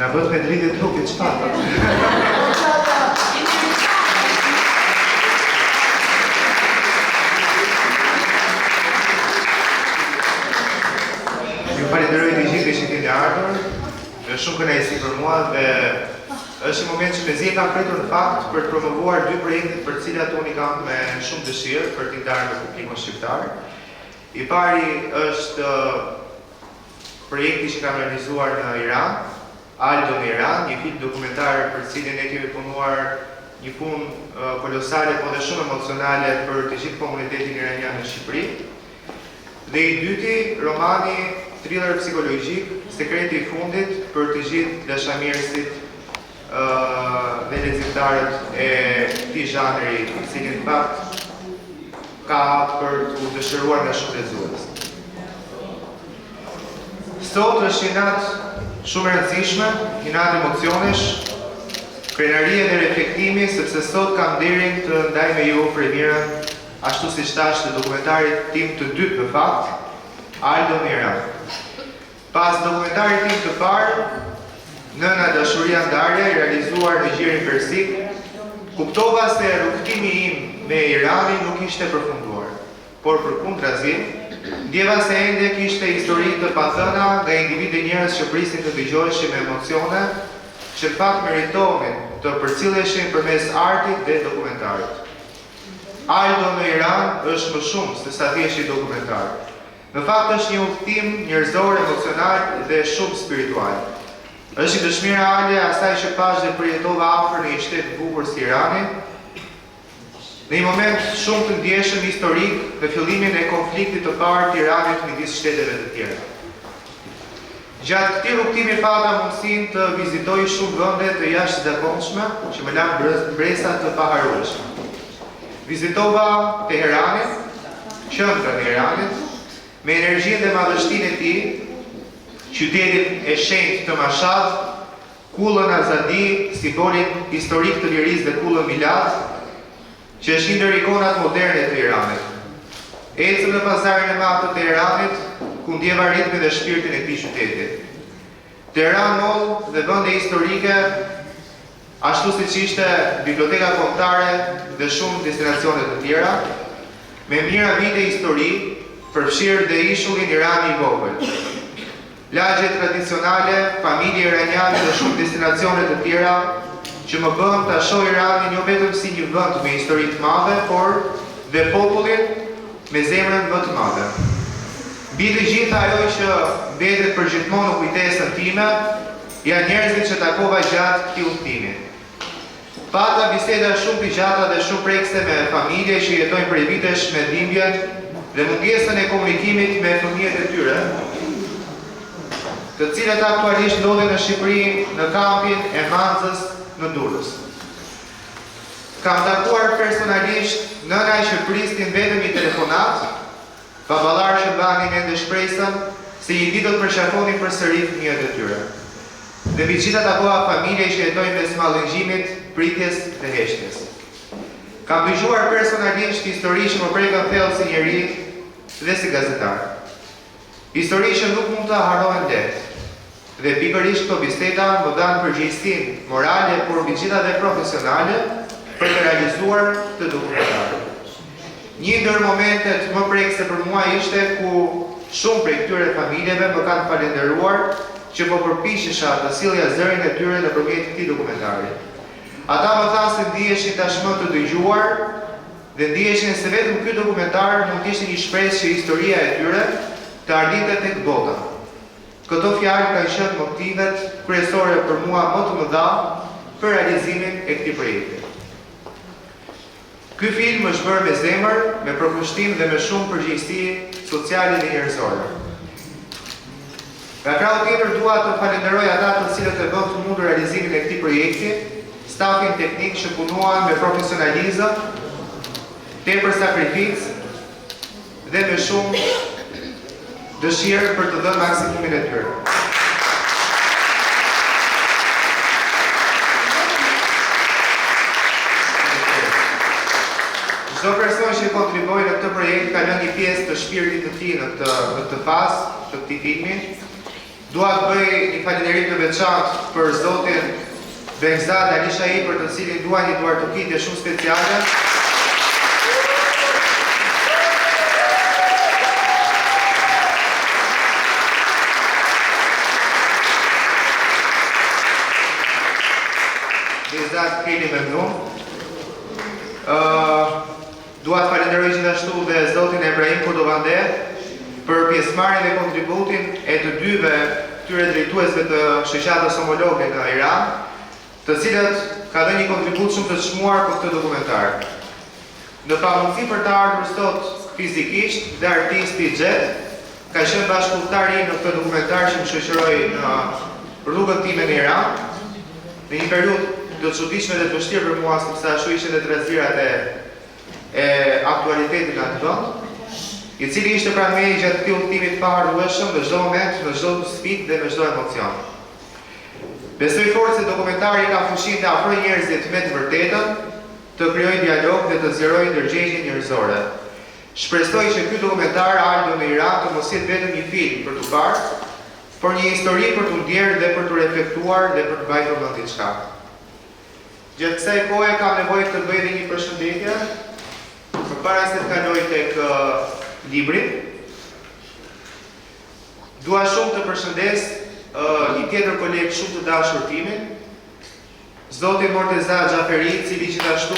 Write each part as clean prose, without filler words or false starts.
Na bët me dritë trupit çfarë? Ju falenderoj të gjithë që keni ardhur. Është shumë kënaqësi për mua dhe është një moment që mezi kam pritur në fakt për të promovuar dy projekte për të cilat unë kam me shumë dëshirë për t'i ndarë me publikun shqiptar. I pari është projekti që kam realizuar në Iran, Aldo në Iran, një film dokumentar për cilin ne kemi punuar një punë kolosale po dhe shumë emocionale për të gjithë komunitetin iranian në Shqipëri. Dhe i dyti, romani thriller psikologjik, Sekreti i fundit për të gjithë dashamirësit dhe leximtarët e këtij zhanri, i cili në fakt ka për të dëshiruar nga shumë lexues. Sot është një natë shumë e rëndësishme, një natë emocionesh, krenarie dhe reflektimi, sepse sot kam nderin të ndaj me ju premierën, ashtu si thash, të dokumentarit tim të dytë në fakt, Aldo në Iran. Pas dokumentarit tim të parë, Nëna dashuria ndarja, i realizuar në gjirin persik, kuptova se rrugtimi im me Iranin nuk ishte përfunduar, por përkundrazi, ndjeva se ende kishte histori të pathëna nga individë njerëz që prisin të dëgjoheshin me emocione, që në fakt meritonin të përcilleshin përmes artit dhe dokumentarit. Aldo në Iran është më shumë se sa thjesht një dokumentar. Në fakt është një udhtim njerëzor, emocional dhe shumë spiritual. Është një dëshmirë reale asaj që pash dhe përjetova afër në një shtet të bukur si Irani, në një moment shumë të ndjeshëm historik në fillimin e konfliktit të parë të Iranit midis shteteve të tjera. Gjatë këtij rrugtimi pata mundësinë të vizitoj shumë vende të jashtëzakonshme që më lanë bresa të paharrueshme. Vizitova Teheranin, qendrën e Iranit, me energjinë dhe madhështinë e tij, qytetin e shenjtë të Mashhad, kullën Azadi, simbolin historik të lirisë dhe kullën Milad, që është një ndër ikonat moderne të Iranit. Ecëm në pazarin e madh të Teheranit, ku ndjeva ritmin dhe shpirtin e këtij qyteti. Teheran Mall dhe vende historike, ashtu siç ishte biblioteka kombëtare dhe shumë destinacione të tjera, me mira vite histori, përfshirë dhe ishullin Irani i vogël. Lagje tradicionale, familje iraniane dhe shumë destinacione të tjera që më bën ta shoh Iranin jo vetëm si një vend me histori të madhe, por dhe popullin me zemrën më të madhe. Mbi të gjitha ajo që mbetet përgjithmonë në kujtesën time, janë njerëzit që takova gjatë këtij udhtimi. Pata biseda shumë të gjata dhe shumë prekse me familje që jetojnë prej vitesh me dhimbjen dhe mungesën e komunikimit me fëmijët e tyre, të cilat aktualisht ndodhen në Shqipëri në kampin e Manzës në Durrës. Kam takuar personalisht nëna që pristin vetëm një telefonat, baballar që mbanin ende shpresën se një ditë do të përqafonin përsëri fëmijët e tyre. Dhe mbi gjitha takova familje që jetojnë mes mallëngjimit, pritjes dhe heshtjes. Kam dëgjuar personalisht histori që më prekën thellë si njeri dhe si gazetar. Histori që nuk mund të harrohen lehtë. Dhe pikërisht këto biseda më dhanë përgjegjësinë morale, por mbi gjitha dhe profesionale për të realizuar këtë dokumentar. Një ndër momentet më prekse për mua ishte ku shumë prej këtyre familjeve më kanë falenderuar që po përpiqesha të sillja zërin e tyre nëpërmjet këtij dokumentari. Ata më thanë se ndiheshin tashmë të dëgjuar dhe ndiheshin se vetëm ky dokumentar mund të ishte një shpresë që historia e tyre të ardhinte tek bota. Këto fjalë kanë qenë motivet kryesore për mua më të mëdha për realizimin e këtij projekti. Ky film është bërë me zemër, me përkushtim dhe me shumë përgjegjësi sociale dhe njerëzore. Nga krau tjetër dua të falenderoj ata të cilët e bën të mundur realizimin e këtij projekti, stafin teknik që punuan me profesionalizëm, tepër sakrificë dhe me shumë dëshirë për të dhënë maksimumin e tyre. Çdo person që kontriboi në këtë projekt ka lënë një pjesë të shpirtit të tij në këtë fazë të këtij filmi Dua të bëj një falënderim të veçantë për zotin Behzad Ali Shai, për të cilin dua një duartokitje shumë speciale. Behzad Keli Memnun. Dua të falenderoj gjithashtu dhe zotin Ibrahim Kordovande për pjesëmarrjen dhe kontributin e të dyve këtyre drejtuesve të shoqatës homologe nga Iran, të cilët ka dhënë një kontribut shumë të çmuar për këtë dokumentar. Në pamundësi për të ardhur sot fizikisht dhe artisti Xhet ka qenë bashkëpunëtar i në këtë dokumentar që më shoqëroi në rrugën time në Iran, në një periudhë të çuditshme dhe të vështirë për mua, sepse ashtu ishin dhe trazirat e aktualitetit në atë vend, i cili ishte pranë meje gjatë këtij udhëtimi të paharrueshëm në çdo moment, në çdo sfidë dhe në çdo emocion. Besoj fort se dokumentari ka fuqinë të afrojë njerëzit me të vërtetën, të krijojë dialog dhe të zgjerojë ndërgjegjje njerëzore. Shpresoj që ky dokumentar ardhur në Iran të mos jetë vetëm një film për të parë, por një histori për të ndjerë dhe për të reflektuar dhe për të mbajtur mend diçka. Gjatë kësaj kohe kam nevojë të bëj edhe një përshëndetje, përpara se të kaloj tek libri. Dua shumë të përshëndes një tjetër koleg shumë të dashur timin, zotin Morteza Xhaferi, i cili gjithashtu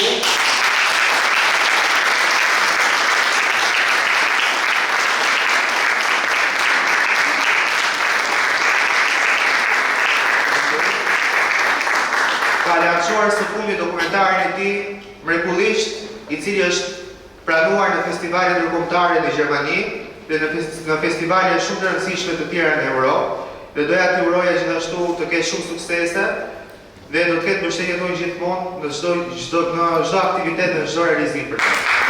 ka lançuar së fundi dokumentarin e tij mrekullisht, i cili është pranuar në festivalet ndërkombëtare në Gjermani dhe në festivale shumë të rëndësishme të tjera në Europë, dhe doja t'i uroja gjithashtu të ketë shumë suksese dhe do të ketë mbështetje tonë gjithmonë në çdo aktivitet dhe në çdo realizim për ta.